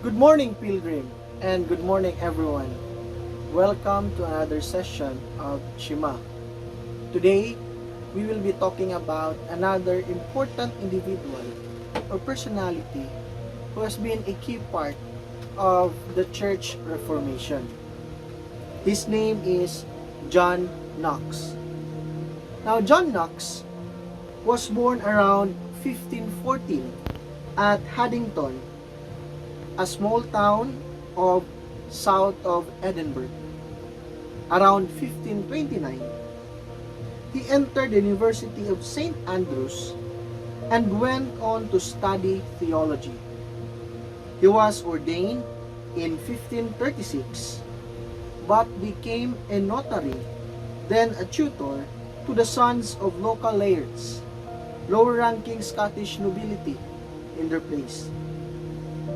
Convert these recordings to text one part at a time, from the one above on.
Good morning, Pilgrim, and good morning, everyone. Welcome to another session of Shema. Today, we will be talking about another important individual or personality who has been a key part of the church reformation. His name is John Knox. Now, John Knox was born around 1514 at Haddington, a small town of south of Edinburgh. Around 1529, he entered the University of St. Andrews and went on to study theology. He was ordained in 1536, but became a notary, then a tutor to the sons of local lairds, lower-ranking Scottish nobility in their place.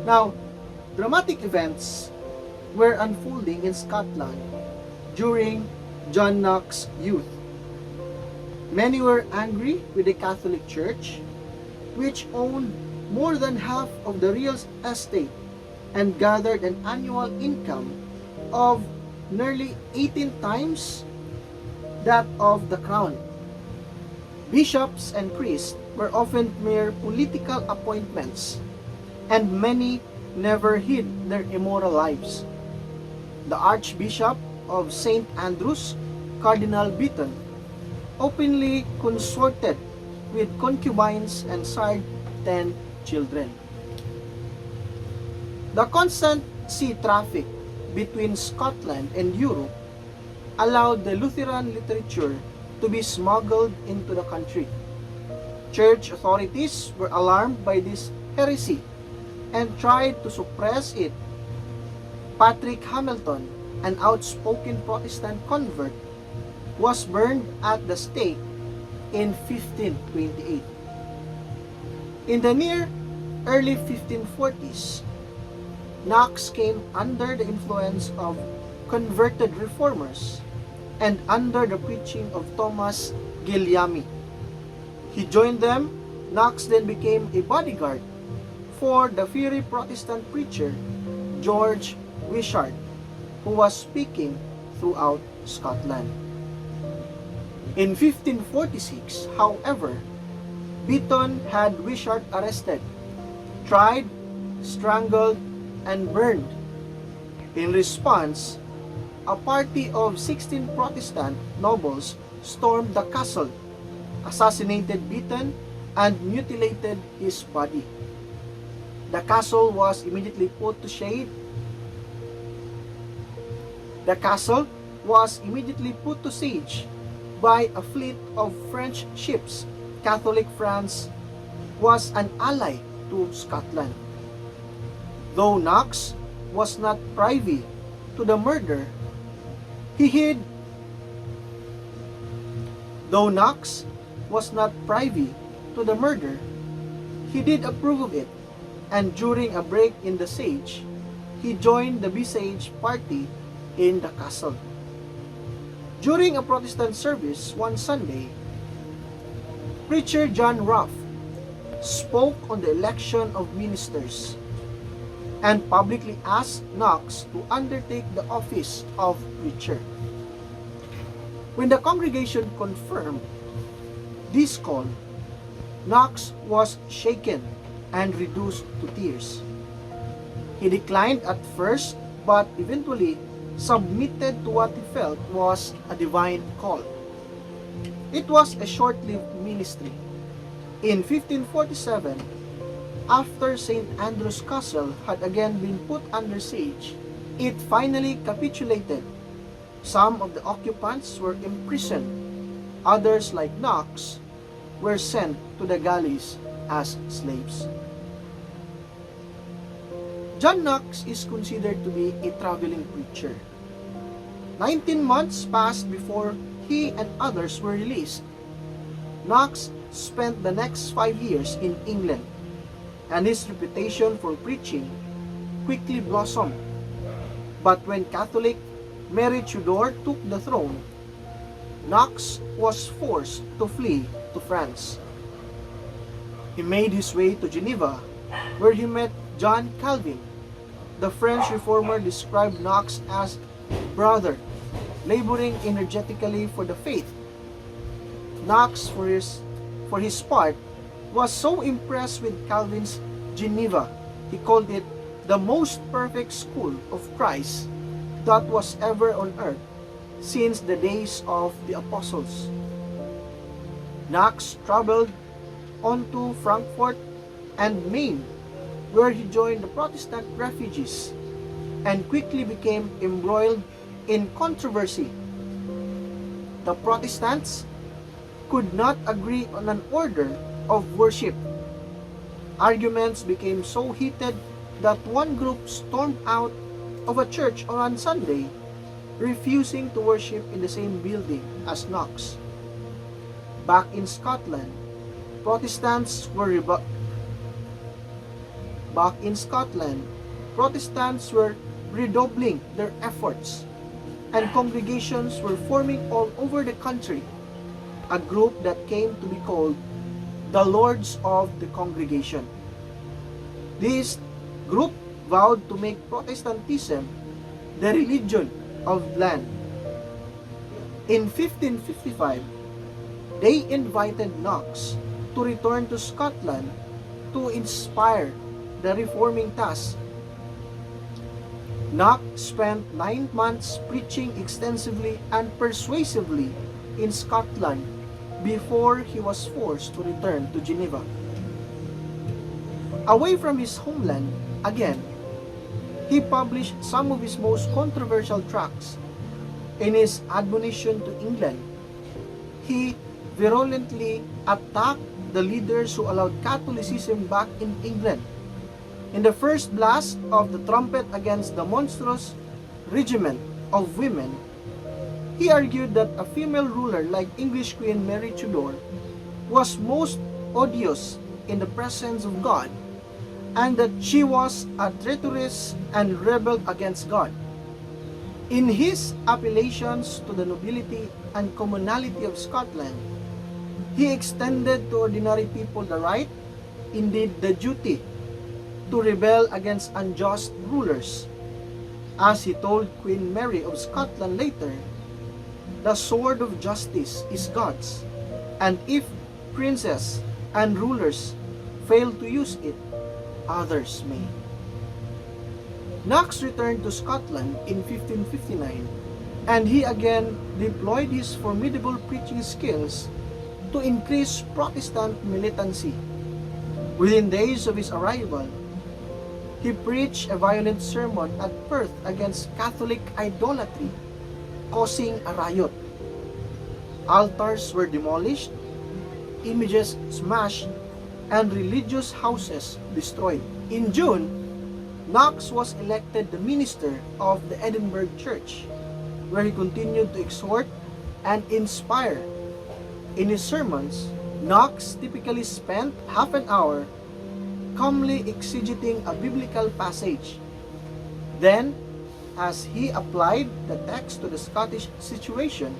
Now, dramatic events were unfolding in Scotland during John Knox's youth. Many were angry with the Catholic Church, which owned more than half of the real estate and gathered an annual income of nearly 18 times that of the crown. Bishops and priests were often mere political appointments, and many never hid their immoral lives. The Archbishop of St. Andrews, Cardinal Beaton, openly consorted with concubines and sired 10 children. The constant sea traffic between Scotland and Europe allowed the Lutheran literature to be smuggled into the country. Church authorities were alarmed by this heresy and tried to suppress it. Patrick Hamilton, an outspoken Protestant convert, was burned at the stake in 1528. In the near early 1540s, Knox came under the influence of converted reformers and under the preaching of Thomas Guillaume. He joined them. Knox then became a bodyguard for the fiery Protestant preacher George Wishart, who was speaking throughout Scotland. In 1546, however, Beaton had Wishart arrested, tried, strangled, and burned. In response, a party of 16 Protestant nobles stormed the castle, assassinated Beaton, and mutilated his body. The castle was immediately put to shade. The castle was immediately put to siege by a fleet of French ships. Catholic France was an ally to Scotland. Though Knox was not privy to the murder, he hid. Though Knox was not privy to the murder, he did approve of it, and during a break in the siege, he joined the besieged party in the castle. During a Protestant service one Sunday, preacher John Ruff spoke on the election of ministers and publicly asked Knox to undertake the office of preacher. When the congregation confirmed this call, Knox was shaken and reduced to tears. He declined at first, but eventually submitted to what he felt was a divine call. It was a short-lived ministry. In 1547, after St. Andrew's Castle had again been put under siege, it finally capitulated. Some of the occupants were imprisoned. Others, like Knox, were sent to the galleys as slaves. John Knox is considered to be a traveling preacher. 19 months passed before he and others were released. Knox spent the next 5 years in England, and his reputation for preaching quickly blossomed. But when Catholic Mary Tudor took the throne, Knox was forced to flee to France. He made his way to Geneva, where he met John Calvin, The French reformer described Knox as brother, laboring energetically for the faith. Knox, for his part, was so impressed with Calvin's Geneva, he called it the most perfect school of Christ that was ever on earth since the days of the apostles. Knox traveled on to Frankfurt and Maine, where he joined the Protestant refugees and quickly became embroiled in controversy. The Protestants could not agree on an order of worship. Arguments became so heated that one group stormed out of a church on Sunday, refusing to worship in the same building as Knox. Back in Scotland, Protestants were redoubling their efforts, and congregations were forming all over the country, a group that came to be called the Lords of the Congregation. This group vowed to make Protestantism the religion of the land. In 1555, they invited Knox to return to Scotland to inspire the reforming task. Knox spent 9 months preaching extensively and persuasively in Scotland before he was forced to return to Geneva. Away from his homeland, again, he published some of his most controversial tracts. In his admonition to England, he virulently attacked the leaders who allowed Catholicism back in England. In the first blast of the trumpet against the monstrous regiment of women, he argued that a female ruler like English Queen Mary Tudor was most odious in the presence of God, and that she was a traitoress and rebelled against God. In his appellations to the nobility and commonalty of Scotland, he extended to ordinary people the right, indeed the duty, to rebel against unjust rulers. As he told Queen Mary of Scotland later, the sword of justice is God's, and if princes and rulers fail to use it, others may. Knox returned to Scotland in 1559, and he again deployed his formidable preaching skills to increase Protestant militancy. Within days of his arrival, he preached a violent sermon at Perth against Catholic idolatry, causing a riot. Altars were demolished, images smashed, and religious houses destroyed. In June, Knox was elected the minister of the Edinburgh Church, where he continued to exhort and inspire. In his sermons, Knox typically spent half an hour calmly exegeting a biblical passage. Then, as he applied the text to the Scottish situation,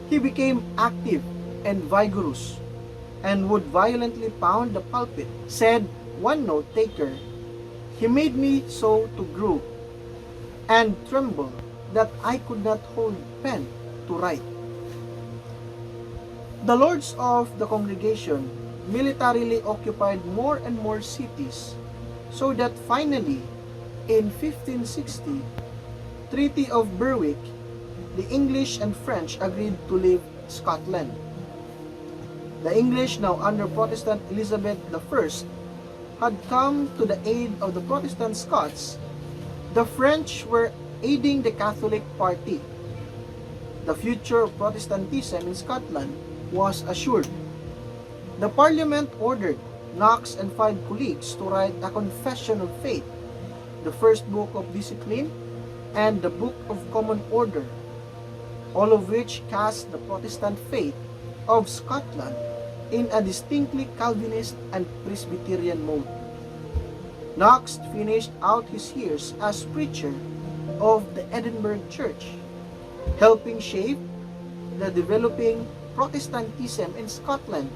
he became active and vigorous and would violently pound the pulpit. Said one note-taker, "He made me so to grow and tremble that I could not hold pen to write." The lords of the congregation militarily occupied more and more cities, so that finally, in 1560, Treaty of Berwick, the English and French agreed to leave Scotland. The English, now under Protestant Elizabeth I, had come to the aid of the Protestant Scots. The French were aiding the Catholic party. The future of Protestantism in Scotland was assured. The Parliament ordered Knox and 5 colleagues to write a Confession of Faith, the first book of discipline, and the Book of Common Order, all of which cast the Protestant faith of Scotland in a distinctly Calvinist and Presbyterian mode. Knox finished out his years as preacher of the Edinburgh Church, helping shape the developing Protestantism in Scotland.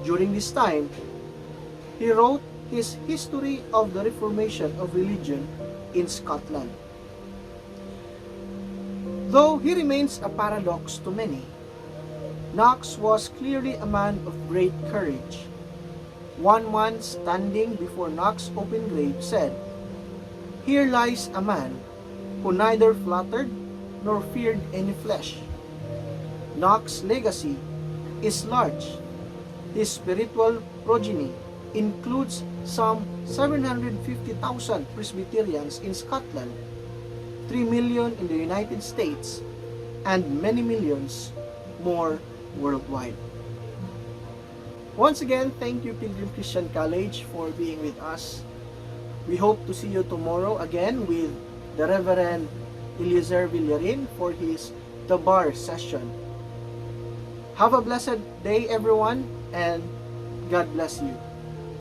During this time, he wrote his History of the Reformation of Religion in Scotland. Though he remains a paradox to many, Knox was clearly a man of great courage. One man standing before Knox's open grave said, "Here lies a man who neither flattered nor feared any flesh." Knox's legacy is large. His spiritual progeny includes some 750,000 Presbyterians in Scotland, 3 million in the United States, and many millions more worldwide. Once again, thank you Pilgrim Christian College for being with us. We hope to see you tomorrow again with the Reverend Eliezer Villarin for his The Bar session. Have a blessed day everyone, and God bless you.